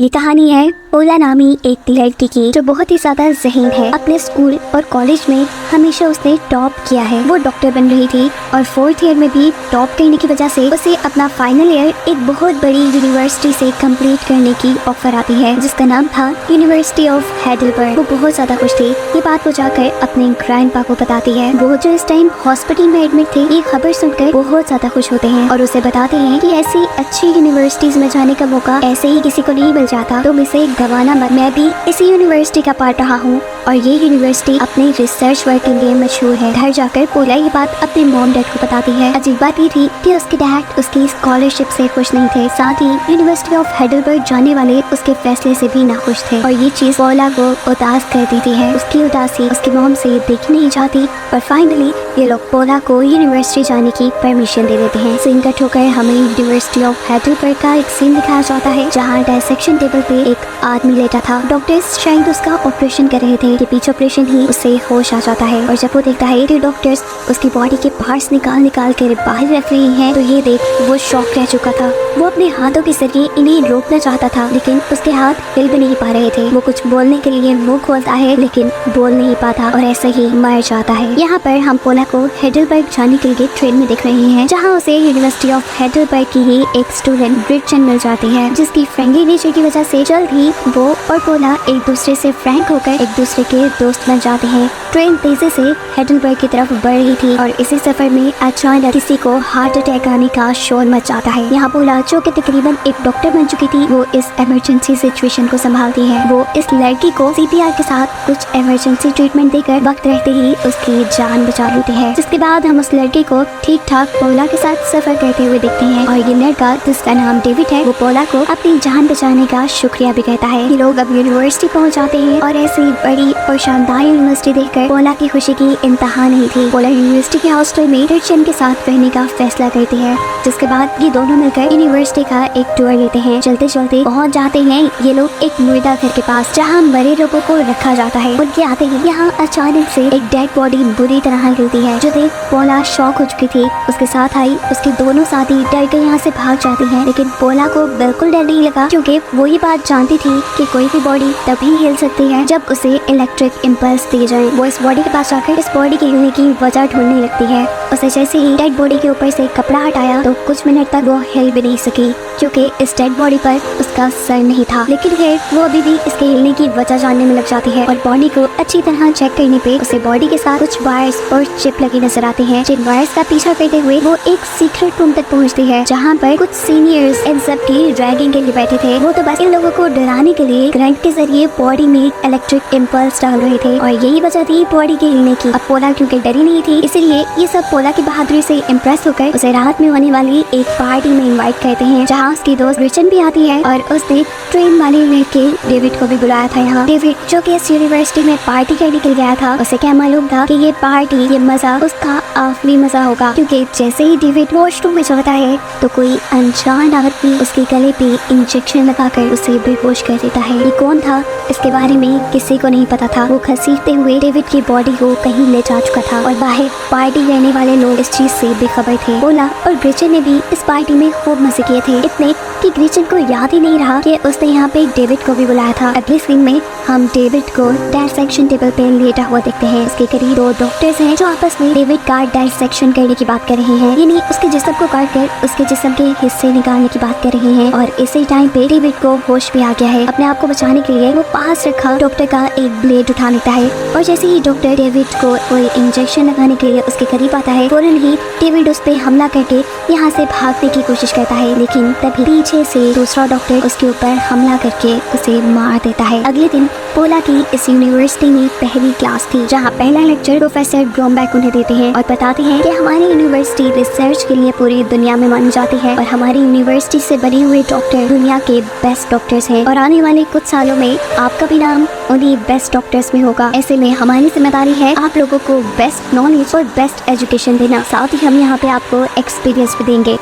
ये कहानी है पोला नामी एक लड़की की जो बहुत ही ज्यादा ज़हीन है। अपने स्कूल और कॉलेज में हमेशा उसने टॉप किया है। वो डॉक्टर बन रही थी और 4th ईयर में भी टॉप करने की वजह से उसे अपना फाइनल ईयर एक बहुत बड़ी यूनिवर्सिटी से कंप्लीट करने की ऑफर आती है, जिसका नाम था यूनिवर्सिटी ऑफ हेडलबर्ग। वो बहुत ज्यादा खुश थी। ये बात वो जाकर अपने ग्रैंडपा को बताती है। वो जो इस टाइम हॉस्पिटल में एडमिट थे, ये खबर सुनकर बहुत ज्यादा खुश होते हैं और उसे बताते हैं कि ऐसी अच्छी यूनिवर्सिटीज में जाने का मौका ऐसे ही किसी को नहीं मिल जाता, तुम इसे गवाना मत। मैं भी इसी यूनिवर्सिटी का पार्ट रहा हूँ और ये यूनिवर्सिटी अपने रिसर्च वर्क के लिए मशहूर है। घर जाकर पोला ये बात अपने मॉम डैड को बताती है। अजीब बात ये थी कि उसके डैड उसकी स्कॉलरशिप से खुश नहीं थे, साथ ही यूनिवर्सिटी ऑफ हेडलबर्ग जाने वाले उसके फैसले से भी नाखुश थे और ये चीज पोला को उदास कर देती है। उसकी उदासी उसकी मॉम से देखनी नहीं चाहती, पर फाइनली ये लोग पोला को यूनिवर्सिटी जाने की परमिशन दे देते हैं। सीन कट होकर हमें यूनिवर्सिटी ऑफ हेडलबर्ग का एक सीन दिखाया जाता है जहाँ डायसेक्शन टेबल पे एक आदमी लेटा था। डॉक्टर्स शायद उसका ऑपरेशन कर रहे थे। ये बीच ऑपरेशन ही उसे होश आ जाता है और जब वो देखता है कि डॉक्टर्स उसकी बॉडी के पार्ट्स निकाल कर बाहर रख रही हैं, तो ये देख वो शॉक रह चुका था। वो अपने हाथों के जरिए इन्हें रोकना चाहता था, लेकिन उसके हाथ हिल भी नहीं पा रहे थे। वो कुछ बोलने के लिए मुंह खोलता है, लेकिन बोल नहीं पाता और ऐसे ही मर जाता है। यहाँ पर हम पोला को हेडलबर्ग जाने के लिए ट्रेन में देख रहे हैं, जहाँ उसे यूनिवर्सिटी ऑफ हेडलबर्ग की ही एक स्टूडेंट ग्रेचन मिल जाती है, जिसकी फ्रेंडली नेचर की वजह से जल्द ही वो और पोला एक दूसरे से फ्रैंक होकर एक दूसरे के दोस्त बन जाते हैं। ट्रेन तेजी से हेडलबर्ग की तरफ बढ़ रही थी और इसी सफर में अचानक किसी को हार्ट अटैक आने का शोर मच जाता है। यहाँ पोला जो कि तकरीबन एक डॉक्टर बन चुकी थी, वो इस इमरजेंसी सिचुएशन को संभालती है। वो इस लड़की को CPR के साथ कुछ इमरजेंसी ट्रीटमेंट देकर वक्त रहते ही उसकी जान बचा लेती है, जिसके बाद हम उस लड़के को ठीक ठाक पोला के साथ सफर करते हुए देखते हैं और ये लड़का जिसका नाम डेविड है, वो पोला को अपनी जान बचाने का शुक्रिया भी कहता है। ये लोग अब यूनिवर्सिटी पहुंच जाते हैं और ऐसी बड़ी और शानदार यूनिवर्सिटी देखकर पोला की खुशी की इंतहा नहीं थी। पोला यूनिवर्सिटी के हॉस्टल में क्रिश्चियन के साथ रहने का फैसला करती है, जिसके बाद ये दोनों मिलकर यूनिवर्सिटी का एक टूर लेते हैं। चलते चलते पहुंच जाते हैं ये लोग एक मुर्दा घर के पास, जहाँ मरे लोगों को रखा जाता है। उनके आते ही यहाँ अचानक से एक डेड बॉडी बुरी तरह गिरती है, जो देख पोला शॉक हो चुकी थी। उसके साथ आई उसके दोनों साथी डर कर यहाँ से भाग जाते हैं, लेकिन पोला को बिल्कुल डर नहीं लगा, क्योंकि वो ये बात जानती थी कि कोई भी बॉडी तभी हिल सकती है जब उसे इलेक्ट्रिक इम्पल्स दिए जाए। वो इस बॉडी के पास आकर इस बॉडी के हिलने की वजह ढूंढने लगती है। उसे जैसे ही डेड बॉडी के ऊपर से कपड़ा हटाया तो कुछ मिनट तक वो हिल भी नहीं सकी, क्योंकि इस डेड बॉडी पर उसका सर नहीं था। लेकिन फिर वो अभी भी इसके हिलने की वजह जानने में लग जाती है और बॉडी को अच्छी तरह चेक करने पे उसे बॉडी के साथ कुछ वायर्स और चिप लगे नजर आते हैं, जिन वायर्स का पीछा करते हुए वो एक सीक्रेट रूम तक पहुंचती है, जहाँ पर कुछ सीनियर्स इन सब की रैगिंग के लिए बैठे थे। वो तो बस इन लोगों को डराने के लिए करंट के जरिए बॉडी में इलेक्ट्रिक इम्पल्स डाल रहे थे और यही वजह थी बॉडी के हिलने की। अब पोला क्योंकि डरी नहीं थी, इसलिए ये सब पोला की बहादुरी से इम्प्रेस होकर उसे रात में होने वाली एक पार्टी में इनवाइट करते हैं, जहाँ उसकी दोस्त ग्रेचन भी आती है और उसने ट्रेन वाले लड़के डेविड को भी बुलाया था। यहाँ डेविड जो कि इस यूनिवर्सिटी में पार्टी करने के लिए गया था, उसे क्या मालूम था कि ये पार्टी ये मजा उसका आखिरी मजा होगा, क्योंकि जैसे ही डेविड वॉशरूम में जाता है तो कोई अनजान आदमी उसके गले पे इंजेक्शन लगाकर उसे बेहोश कर देता है। ये कौन था इसके बारे में किसी को नहीं पता था। वो घसीटते हुए डेविड की बॉडी को कहीं ले जा चुका था और बाहर पार्टी करने वाले लोग इस चीज से बेखबर थे। पोला और ग्रेचन ने भी इस पार्टी में खूब मजे किए थे, इतने कि ग्रेचन को याद ही नहीं रहा कि उसने यहाँ पे डेविड को भी बुलाया था। अगले सीन में हम डेविड को डायसेक्शन टेबल पे लेटा हुआ देखते हैं। उसके करीब 2 डॉक्टर्स हैं जो आपस में डेविड का डायसेक्शन करने की बात कर रहे हैं, यानी उसके जिस्म को काट कर उसके जिस्म के हिस्से निकालने की बात कर रहे हैं। और इसी टाइम पे डेविड को होश भी आ गया है। अपने आप को बचाने के लिए वो पास रखा डॉक्टर का एक ब्लेड उठा लेता है और जैसे ही डॉक्टर डेविड को कोई इंजेक्शन लगाने के लिए उसके करीब आता है, फौरन ही डेविड उस पे हमला करके यहाँ से भागने की कोशिश करता है, लेकिन तभी पीछे से दूसरा डॉक्टर उसके ऊपर हमला करके उसे मार देता है। अगले दिन पोला की इस यूनिवर्सिटी में पहली क्लास थी, जहाँ पहला लेक्चर प्रोफेसर ग्रोमबैक उन्हें देते हैं और बताते हैं कि हमारी यूनिवर्सिटी रिसर्च के लिए पूरी दुनिया में मानी जाती है और हमारी यूनिवर्सिटी से बने हुए डॉक्टर दुनिया के बेस्ट डॉक्टर्स हैं और आने वाले कुछ सालों में आपका भी नाम उन्हीं बेस्ट डॉक्टर्स में होगा। ऐसे में हमारी जिम्मेदारी है आप लोगों को बेस्ट नॉलेज और बेस्ट एजुकेशन देना, साथ ही हम यहाँ पे आपको एक्सपीरियंस भी देंगे।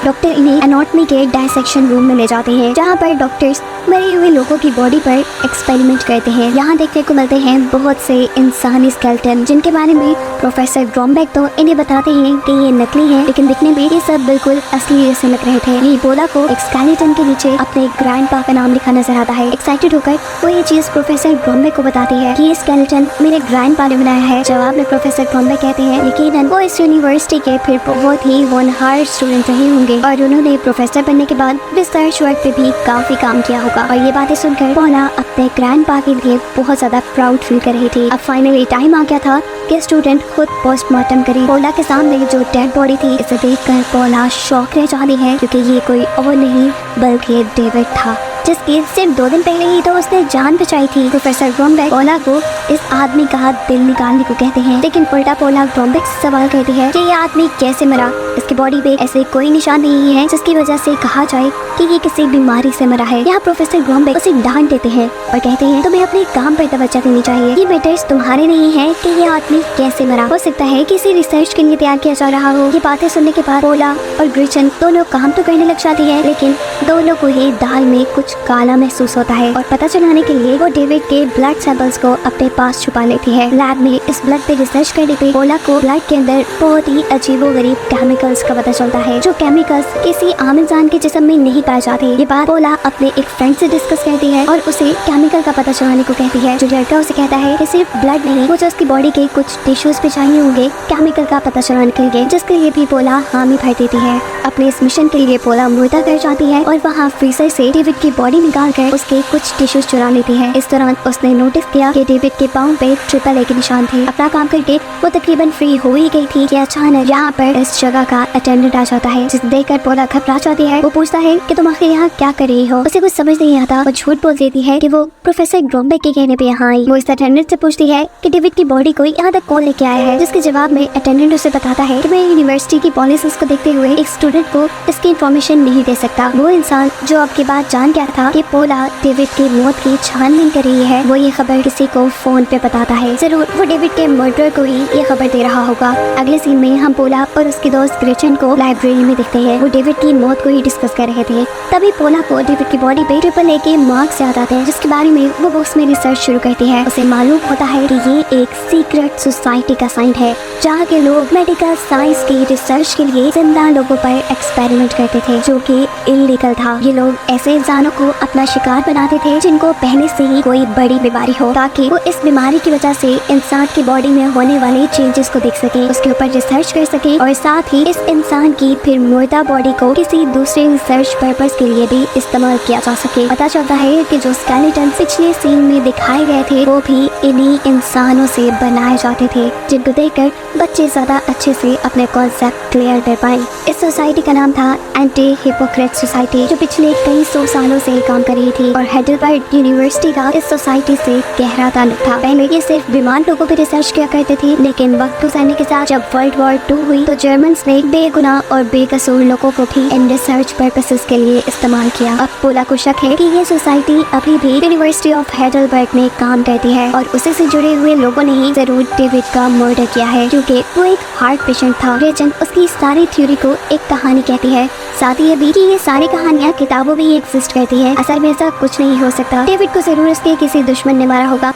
डॉक्टर इन्हें एनाटॉमी के डायसेक्शन रूम में ले जाते हैं, जहाँ पर डॉक्टर्स मरे हुए लोगों की बॉडी पर एक्सपेरिमेंट करते हैं। यहाँ देखने को मिलते हैं बहुत से इंसानी स्केलेटन, जिनके बारे में प्रोफेसर ब्रोमबेक तो इन्हें बताते हैं कि ये नकली है, लेकिन दिखने में ये सब बिल्कुल असली जैसे लग रहे थे। ये पोला को एक स्केलेटन के नीचे अपने ग्रैंडपा का नाम लिखा नजर आता है। एक्साइटेड होकर वो ये चीज प्रोफेसर ब्रोमबेक को बताती है कि ये स्केलेटन मेरे ग्रैंडपा ने बनाया है। जवाब में प्रोफेसर ब्रोमबेक कहते हैं यकीनन वो इस यूनिवर्सिटी के फिर बहुत ही होनहार स्टूडेंट रहे होंगे और उन्होंने प्रोफेसर बनने के बाद रिसर्च वर्क पे भी काफी काम किया होगा। और ये बातें सुनकर पोला अपने ग्रैंडपा के लिए बहुत ज्यादा प्राउड फील कर रही थी। अब फाइनली टाइम आ गया था कि स्टूडेंट खुद पोस्टमार्टम करे। पोला के सामने जो डेड बॉडी थी, इसे देखकर पोला शॉक रह जाती है, क्योंकि ये कोई और नहीं बल्कि डेविड था, जिसकी सिर्फ 2 दिन पहले ही तो उसने जान बचाई थी। प्रोफेसर ब्रोमबेक पोला को इस आदमी का दिल निकालने को कहते हैं, लेकिन उल्टा पोला ब्रोमबेक से सवाल करती है कि ये आदमी कैसे मरा। इसकी बॉडी पे ऐसे कोई निशान नहीं है जिसकी वजह से कहा जाए कि ये किसी बीमारी से मरा है। यहाँ प्रोफेसर ब्रोमबेक उसे डांट देते हैं और कहते हैं तुम्हें अपने काम पर तवज्जो देनी चाहिए, ये मैटर्स तुम्हारे नहीं है कि ये आदमी कैसे मरा। हो सकता है किसी रिसर्च के लिए तैयार किया जा रहा हो। ये बातें सुनने के बाद पोला और ग्रेचन दोनों काम तो करने लग जाती है, लेकिन दोनों को ही दाल में कुछ काला महसूस होता है और पता चलाने के लिए वो डेविड के ब्लड सैंपल्स को अपने पास छुपा लेती है। लैब में इस ब्लड पे रिसर्च करने पे पोला को ब्लड के अंदर बहुत ही अजीबोगरीब केमिकल्स का पता चलता है, जो केमिकल्स किसी आम इंसान के जिस्म में नहीं पाए जाते। ये बात पोला अपने एक फ्रेंड से डिस्कस करती है और उसे केमिकल का पता चलाने को कहती है। जो लड़का उसे कहता है कि सिर्फ ब्लड नहीं, वो जो उसकी बॉडी के कुछ टिश्यूज पे चाहिए होंगे केमिकल का पता चलाने के लिए, जिसके लिए भी पोला हामी भर देती है। अपने इस मिशन के लिए पोला मुर्दा कर जाती है और वहाँ फ्रीजर से डेविड की बॉडी निकाल कर उसके कुछ टिश्यूज चुरा लेती है। इस दौरान उसने नोटिस किया कि डेविड के पाँव पे ट्रिपल ए के निशान थे। अपना काम करके वो तकरीबन फ्री हो ही गई थी कि अचानक यहाँ पर इस जगह का अटेंडेंट आ जाता है, जिसे देखकर पोला घबरा जाती है। वो पूछता है कि तुम आखिर यहाँ क्या कर रही हो। उसे कुछ समझ नहीं आता। वो झूठ बोल देती है कि वो प्रोफेसर ब्रोमबेक के कहने पे यहाँ आई। वो इस अटेंडेंट से पूछती है कि डेविड की बॉडी को यहाँ तक कौन लेके आया है, जिसके जवाब में अटेंडेंट उसे बताता है कि मैं यूनिवर्सिटी की पॉलिसीज को देखते हुए एक स्टूडेंट को इसकी इन्फॉर्मेशन नहीं दे सकता। वो इंसान जो आपके बाद जान गया था कि पोला डेविड की मौत की छानबीन कर रही है, वो ये खबर किसी को फोन पे बताता है। जरूर वो डेविड के मर्डर को ही ये खबर दे रहा होगा। अगले सीन में हम पोला और उसकी दोस्त ग्रेचन को लाइब्रेरी में देखते हैं। वो डेविड की मौत को ही डिस्कस कर रहे थे। तभी पोला को डेविड की बॉडी पे ट्रिपल ए के मार्क्स याद आते हैं, जिसके बारे में वो बुक्स में रिसर्च शुरू करती है। उसे मालूम होता है कि ये एक सीक्रेट सोसाइटी का साइन है, जहाँ के लोग मेडिकल साइंस की रिसर्च के लिए जिंदा लोगों पर एक्सपेरिमेंट करते थे, जो कि इलीगल था। ये लोग ऐसे इंसानों को अपना शिकार बनाते थे जिनको पहले से ही कोई बड़ी बीमारी हो, ताकि वो इस बीमारी की वजह से इंसान की बॉडी में होने वाले चेंजेस को देख सके, उसके ऊपर रिसर्च कर सके और साथ ही इस इंसान की फिर मुर्दा बॉडी को किसी दूसरे रिसर्च पर्पस के लिए भी इस्तेमाल किया जा सके। पता चलता है कि जो स्केलेटन पिछले सीन में दिखाए गए थे वो भी इन्हीं इंसानों से बनाए जाते थे, जिनको देखकर बच्चे ज्यादा अच्छे से अपने कॉन्सेप्ट क्लियर कर पाए। इस सोसाइटी का नाम था एंटी हिपोक्रेट सोसाइटी, जो पिछले कई 100 सालों से काम कर रही थी और हेडलबर्ग यूनिवर्सिटी का इस सोसाइटी से गहरा ताल्लुक था। पहले ये सिर्फ बीमार लोगों पर रिसर्च किया करते थे, लेकिन वक्त गुजरने के साथ जब वर्ल्ड वॉर 2 हुई तो जर्मन्स ने बेगुनाह और बेकसूर लोगों को भी इन रिसर्च पर्पसेस के लिए इस्तेमाल किया। अब पोला को शक है कि ये सोसाइटी अभी भी यूनिवर्सिटी ऑफ हेडलबर्ग में काम करती है और उसी से जुड़े हुए लोगों ने ही जरूर डेविड का मर्डर किया है, क्योंकि वो एक हार्ट पेशेंट था। ग्रेचन उसकी सारी थ्योरी को एक कहानी कहती है, साथ ही ये भी कि ये सारी कहानियाँ किताबों में ही एग्जिस्ट करती है। असल में ऐसा कुछ नहीं हो सकता। डेविड को जरूर उसके किसी दुश्मन ने मारा होगा।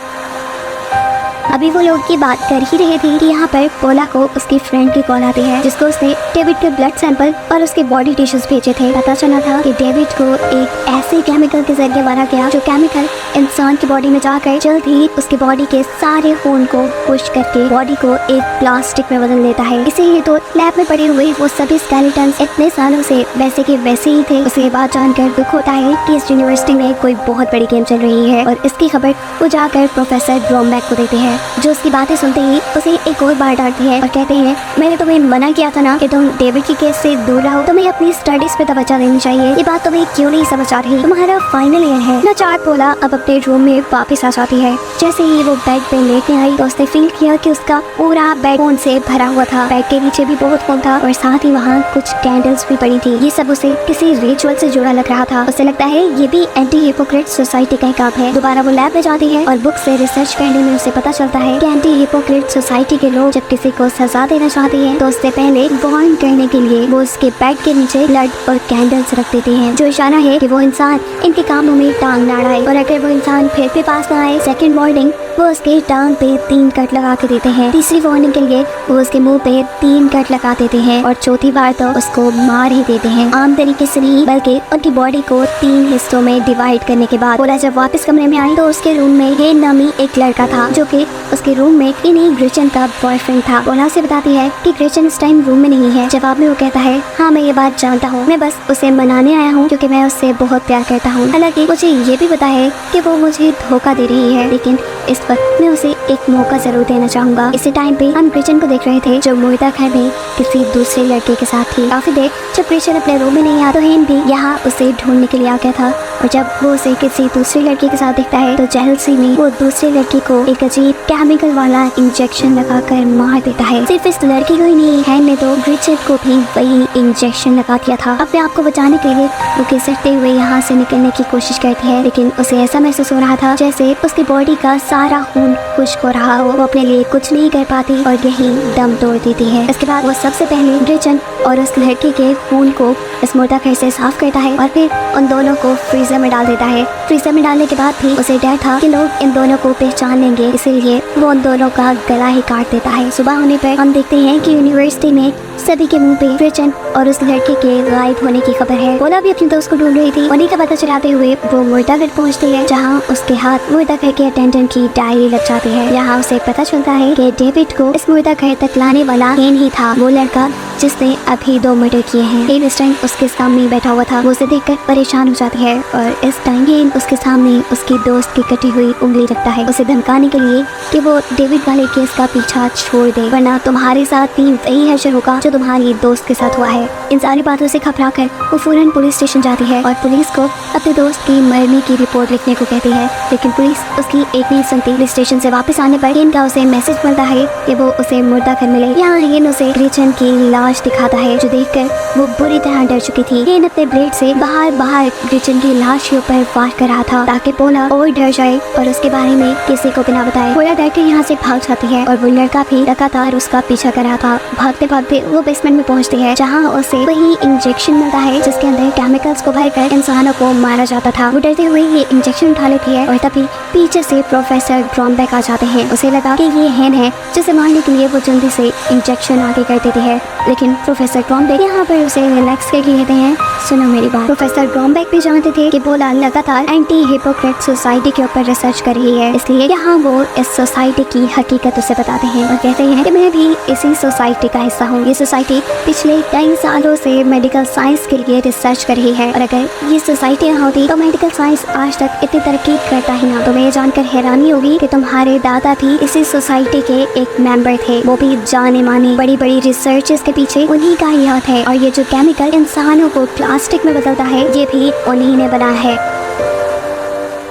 अभी वो लोग की बात कर ही रहे थे कि यहाँ पर पोला को उसकी फ्रेंड की कॉल आती है, जिसको उसने डेविड के ब्लड सैंपल और उसके बॉडी टिश्यूज भेजे थे। पता चला था कि डेविड को एक ऐसे केमिकल के जरिए मारा गया जो केमिकल इंसान की बॉडी में जाकर जल्द ही उसके बॉडी के सारे खून को पुश करके बॉडी को एक प्लास्टिक में बदल देता है। इसीलिए तो लैब में पड़े हुए वो सभी स्केलेटन्स इतने सालों से वैसे के वैसे ही थे। उसे बात जानकर दुख होता है कि इस यूनिवर्सिटी में कोई बहुत बड़ी गेम चल रही है और इसकी खबर वो जाकर प्रोफेसर ब्रोमबेक को देते हैं, जो उसकी बातें सुनते ही उसे एक और बार डांटती है और कहते हैं मैंने तुम्हें मना किया था ना कि तुम डेविड की केस से दूर रहो, तुम्हें अपनी स्टडीज पे तवज्जो देनी चाहिए। ये बात तुम्हें क्यों नहीं समझ आ रही? तुम्हारा फाइनल ईयर है ना। चार पोला अब अपने रूम में वापस आ जाती है। जैसे ही वो बेड पे लेटने आई तो उसने फील किया कि उसका पूरा बेड खून से भरा हुआ था। बेड के नीचे भी बहुत खून था और साथ ही वहाँ कुछ कैंडल्स भी पड़ी थी। ये सब उसे किसी रिचुअल से जुड़ा लग रहा था। उसे लगता है ये भी एंटी हिपोक्रेट सोसाइटी का काम है। दोबारा वो लैब में जाती है और बुक से रिसर्च करने में उसे पता चलता चलता है कि एंटी हिपोक्रेट सोसाइटी के लोग जब किसी को सजा देना चाहते हैं तो उससे पहले वार्न करने के लिए वो उसके बेड के नीचे ब्लड और कैंडल्स रख देते हैं, जो इशारा है कि वो इंसान इनके कामों में टांग ना अड़ाए। और अगर वो इंसान फिर भी पास ना आए, सेकंड वार्निंग वो उसके टांग पे 3 कट लगा के देते हैं। तीसरी वार्निंग के लिए वो उसके मुंह पे 3 कट लगा देते हैं और चौथी बार तो उसको मार ही देते हैं। आम तरीके से नहीं बल्कि उनकी बॉडी को 3 हिस्सों में डिवाइड करने के बाद पोला जब वापस कमरे में आई तो उसके रूम में हेन नामी एक लड़का था जो कि उसके रूममेट इन्हीं ग्रेचन का बॉयफ्रेंड था। पोला से बताती है कि ग्रेचन इस टाइम रूम में नहीं है। जवाब में वो कहता है, हाँ मैं ये बात जानता हूँ, मैं बस उसे मनाने आया हूँ क्योंकि मैं उससे बहुत प्यार करता हूँ। हालांकि मुझे ये भी पता है कि वो मुझे धोखा दे रही है, लेकिन इस वक्त मैं उसे एक मौका जरूर देना चाहूंगा। इसी टाइम पे हम ग्रेचन को देख रहे थे जो मुर्दा घर में किसी दूसरे लड़के के साथ थी। काफी देर जब ग्रेचन अपने रूम में नहीं आया तो हेन भी यहाँ उसे ढूंढने के लिए आ गया था और जब वो उसे किसी दूसरे लड़के के साथ देखता है तो जेलसी में वो दूसरे लड़के को एक अजीब केमिकल वाला इंजेक्शन लगाकर मार देता है। सिर्फ इस लड़की को ही नहीं, हेन ने तो ग्रेचन को भी वही इंजेक्शन लगा दिया था। अपने आप को बचाने के लिए वो घिसटते हुए यहाँ से निकलने की कोशिश करती है, लेकिन उसे ऐसा महसूस हो रहा था जैसे उसकी बॉडी का सारा खून खुश्क हो रहा हो। वो अपने लिए कुछ नहीं कर पाती और यही दम तोड़ देती है। इसके बाद वो सबसे पहले ग्रेचन और उस लड़की के खून को इस मुर्दा घर से साफ करता है और फिर उन दोनों को फ्रीजर में डाल देता है। फ्रीजर में डालने के बाद भी उसे डर था कि लोग इन दोनों को पहचान लेंगे, इसीलिए वो उन दोनों का गला ही काट देता है। सुबह होने पर हम देखते हैं कि यूनिवर्सिटी में सभी के मुंह पे ग्रेचन और उस लड़के के गायब होने की खबर है। पोला भी अपने दोस्त को ढूंढ रही थी। उन्हीं का पता चलाते हुए वो मुर्दा घर पहुंचती है जहाँ उसके हाथ मुर्दा घर के अटेंडेंट की डायरी लग जाती है। यहाँ उसे पता चलता है कि डेविड को इस मुर्दा घर तक लाने वाला हेन ही था, वो लड़का जिसने अभी 2 मर्डर किए हैं। हेन इस टाइम उसके सामने बैठा हुआ था। वो उसे देखकर परेशान हो जाती है और इस टाइम हेन उसके सामने उसकी दोस्त की कटी हुई उंगली रखता है, उसे धमकाने के लिए कि वो डेविड वाले केस का पीछा छोड़ दे, वरना तुम्हारे साथ भी वही हश्र होगा जो तुम्हारी दोस्त के साथ हुआ है। इन सारी बातों से घबराकर वो फौरन पुलिस स्टेशन जाती है और पुलिस को अपने दोस्त की मरने की रिपोर्ट लिखने को कहती है, लेकिन पुलिस उसकी एक नहीं सुनती। पुलिस स्टेशन से वापस आने पर हेन का उसे मैसेज मिलता है कि वो उसे मुर्दा घर मिले। यहाँ हेन उसे ग्रेचन की लाश दिखाता है जो देखकर वो बुरी तरह डर चुकी थी। हेन अपने ब्लेड से बाहर ग्रेचन की लाश के ऊपर वार कर रहा था ताकि पोला और डर जाए और उसके बारे में किसी को बिना बताए। पोला डर के यहाँ से भाग जाती है और वो लड़का भी लगातार उसका पीछा कर रहा था। भागते भागते वो बेसमेंट में पहुँचती है जहाँ उसे वही इंजेक्शन मिलता है जिसके अंदर केमिकल्स को भरकर इंसानों को मारा जाता था। वो डरते हुए ये इंजेक्शन उठा लेती है और तभी पीछे से प्रोफेसर ड्रॉमबैक आ जाते हैं। उसे लगा कि ये हेन है जिसे मारने के लिए वो जल्दी से इंजेक्शन आगे कर देती है, लेकिन प्रोफेसर ड्रॉमबैक यहाँ पर उसे रिलैक्स करके कहते हैं, सुनो मेरी बात। प्रोफेसर ड्रॉमबैक भी जानते थे कि पोला लगातार एंटी हिपोक्रेट सोसाइटी के ऊपर रिसर्च कर रही है, इसलिए यहाँ वो इस सोसाइटी की हकीकत उसे बताते हैं और कहते हैं कि मैं भी इसी सोसाइटी का हिस्सा हूँ। ये सोसाइटी पिछले कई सालों से मेडिकल साइंस के लिए रिसर्च कर रही है और अगर ये सोसाइटी यहाँ होती तो मेडिकल साइंस आज तक इतनी तरक्की करता ही ना। तुम्हें ये जानकर हैरानी होगी कि तुम्हारे दादा भी इसी सोसाइटी के एक मेंबर थे, वो भी जाने माने बड़ी बड़ी रिसर्चेस के पीछे उन्हीं का ही हाथ है और ये जो केमिकल इंसानों को प्लास्टिक में बदलता है ये भी उन्हीं ने बनाया है।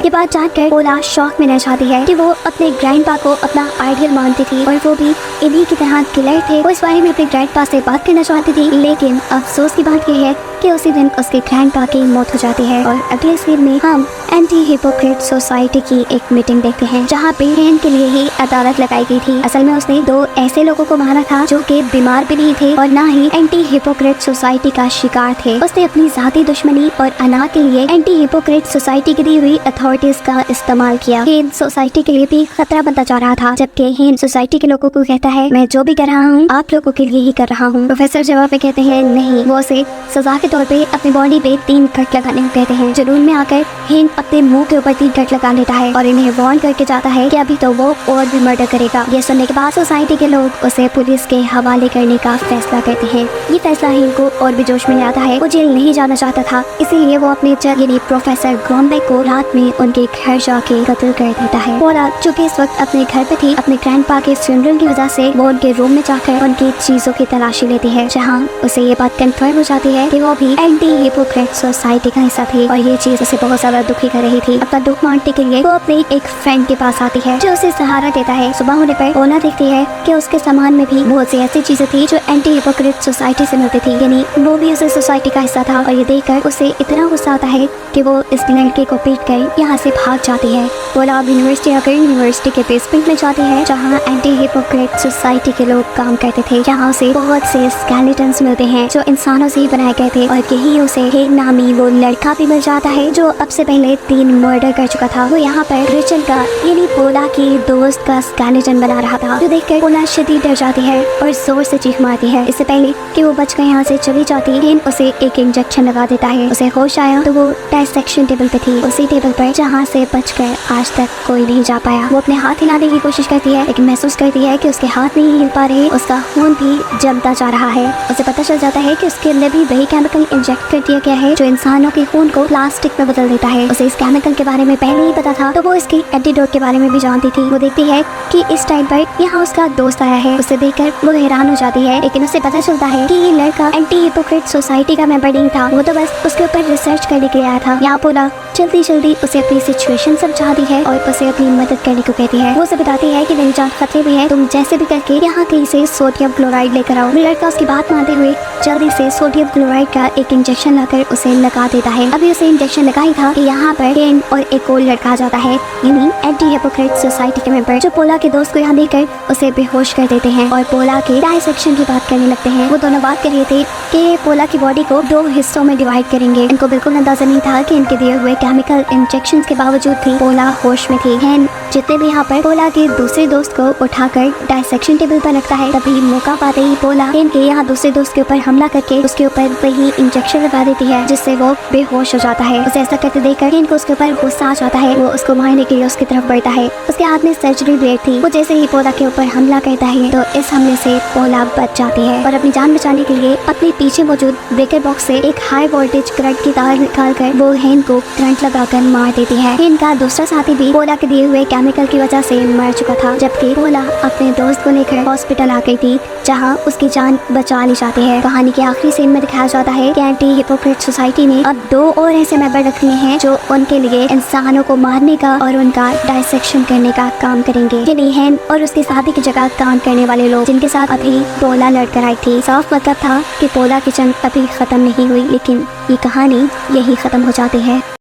ये बात जानकर पोला शॉक में रह जाती है कि वो अपने ग्रैंडपा को अपना आइडियल मानती थी और वो भी इन्हीं की तरह किलर थे। वो इस बारे में अपने ग्रैंडपा से बात करना चाहती थी, लेकिन अफसोस की बात यह है कि उसी दिन उसके ग्रैंडपा की मौत हो जाती है। और अगले सीन में हम एंटी हिपोक्रेट सोसाइटी की एक मीटिंग देखते हैं जहाँ पे हेन के लिए ही अदालत लगाई गई थी। असल में उसने 2 ऐसे लोगों को मारा था जो कि बीमार भी नहीं थे और ना ही एंटी हिपोक्रेट सोसाइटी का शिकार थे। उसने अपनी जाती दुश्मनी और अना के लिए एंटी हिपोक्रेट सोसाइटी की दी हुई अथॉरिटीज का इस्तेमाल किया। हेन सोसाइटी के लिए भी खतरा बनता जा रहा था, जबकि हेन सोसाइटी के लोगों को कहता है, मैं जो भी कर रहा हूँ आप लोगों के लिए ही कर रहा हूँ। प्रोफेसर जवाब में कहते हैं नहीं, वो उसे सजा के तौर पे अपनी बॉडी पे 3 कट लगाने को कहते हैं। जुनून में आकर हेन अपने मुंह के ऊपर 3 कट लगा लेता है और इन्हें वार्न करके जाता है कि अभी तो वो और भी मर्डर करेगा। ये सुनने के बाद सोसाइटी के लोग उसे पुलिस के हवाले करने का फैसला करते हैं। ये फैसला हेन को और भी जोश में लाता है। वो जेल नहीं जाना चाहता था, इसीलिए वो अपने जज यानी प्रोफेसर ड्रॉमबैक को रात में उनके घर जाके कत्ल कर देता है। पोला जो कि इस वक्त अपने घर पे थी, अपने ग्रैंडपा के फ्यूनरल की वजह से वो उनके रूम में जाकर उनकी चीजों की तलाशी लेती है, जहाँ उसे ये बात कंफर्म हो जाती है कि वो भी एंटी हिपोक्रेट सोसाइटी का हिस्सा थी और ये चीज उसे बहुत ज्यादा दुखी कर रही थी। अपना दुख बांटने के लिए वो अपने एक फ्रेंड के पास आती है जो उसे सहारा देता है। सुबह होने पर पोला देखती है कि उसके सामान में भी बहुत सी ऐसी चीजें थी जो एंटी हिपोक्रेट सोसाइटी से मिलती थी, यानी वो भी उसे सोसाइटी का हिस्सा था। और ये देखकर उसे इतना गुस्सा आता है कि वो इस लड़के को पीट कर यहाँ से भाग जाती है। पोला अब यूनिवर्सिटी आकर यूनिवर्सिटी के बेसमेंट में जाती है जहाँ एंटी हिपोक्रेट सोसाइटी के लोग काम करते थे। यहाँ उसे बहुत से स्केलेटन्स मिलते हैं जो इंसानों से ही बनाए गए थे और यही उसे हेन नामी वो लड़का भी मिल जाता है जो अब से पहले 3 मर्डर कर चुका था। वो यहाँ पर रिचल का यानी पोला की दोस्त का स्केलेटन बना रहा था, जो देखकर पोला शदीद डर जाती है और जोर से चीख मारती है। इससे पहले कि वो बचकर यहाँ से चली जाती है, हेन उसे एक इंजेक्शन लगा देता है। उसे होश आया तो वो डायसेक्शन टेबल पे थी, उसी टेबल पर जहाँ से बचकर आज तक कोई नहीं जा पाया। वो अपने हाथ हिलाने की कोशिश करती है लेकिन महसूस करती है कि उसके हाथ नहीं हिल पा रहे, उसका खून भी जमता जा रहा है। उसे पता चल जाता है कि उसके अंदर भी वही केमिकल इंजेक्ट कर दिया गया है जो इंसानों के खून को प्लास्टिक में बदल देता है। उसे इस केमिकल के बारे में पहले ही पता था तो वो इसकी एंटीडोट के बारे में भी जानती थी। वो देखती है कि इस टाइम पर यहाँ उसका दोस्त आया है। उसे देखकर वो हैरान हो जाती है, लेकिन उसे पता चलता है कि ये लड़का एंटी हिपोक्रेट सोसाइटी का मेंबर नहीं था, वो तो बस उसके ऊपर रिसर्च करने के लिए आया था। यहाँ पोला जल्दी जल्दी उसे अपनी सिचुएशन समझाती है और उसे अपनी मदद करने को कहती है। वो उसे बताती है कि मेरी जान खतरे में है, तुम जैसे भी करके यहाँ कहीं से सोडियम क्लोराइड लेकर आओ। लड़का उसकी बात मानते हुए जल्दी से सोडियम क्लोराइड का एक इंजेक्शन लाकर उसे लगा देता है। अभी उसे इंजेक्शन लगा ही था कि यहाँ पर केन और एक और लड़का आ जाता है, यानी एंटी हिपोक्रेट सोसाइटी के मेंबर, जो पोला के दोस्त को यहाँ देकर उसे बेहोश कर देते हैं और पोला के डायसेक्शन की बात करने लगते हैं। वो दोनों बात कर रहे थे कि पोला की बॉडी को 2 हिस्सों में डिवाइड करेंगे। इनको बिल्कुल अंदाजा नहीं था कि इनके दिए हुए केमिकल इंजेक्शंस के बावजूद भी पोला होश में थी। हैन जितने भी यहाँ पर पोला के दूसरे दोस्त को उठाकर डायसेक्शन टेबल पर रखता है, तभी मौका पाते ही पोला हैन के यहाँ दूसरे दोस्त के ऊपर हमला करके उसके ऊपर वही इंजेक्शन लगा देती है जिससे वो बेहोश हो जाता है। उसे ऐसा करते देखकर हैन को उसके ऊपर गुस्सा आ जाता है। वो उसको मारने के लिए उसकी तरफ बढ़ता है। उसके हाथ में सर्जरी ब्लेड थी। वो जैसे ही पोला के ऊपर हमला करता है तो इस हमले से पोला बच जाती है और अपनी जान बचाने के लिए अपने पीछे मौजूद ब्रेकर बॉक्स से एक हाई वोल्टेज करंट की तार निकालकर वो हैन को करंट लगाकर मार देती है। हैन का दूसरा साथी भी पोला के दिए हुए केमिकल की वजह से मर चुका था, जबकि पोला अपने दोस्त को लेकर हॉस्पिटल आ गई थी जहां उसकी जान बचा ली जाती है। कहानी के आखिरी सीन में दिखाया जाता है कि एंटी हिपोक्रेट सोसाइटी ने अब 2 और ऐसे मेंबर रख लिए हैं जो उनके लिए इंसानों को मारने का और उनका डायसेक्शन करने का काम करेंगे, यानी हैन और उसके साथी की जगह काम करने वाले लोग जिनके साथ अभी पोला लड़कर आई थी। साफ मतलब था कि पोला की जंग अभी खत्म नहीं हुई, लेकिन ये कहानी यही खत्म हो जाती है।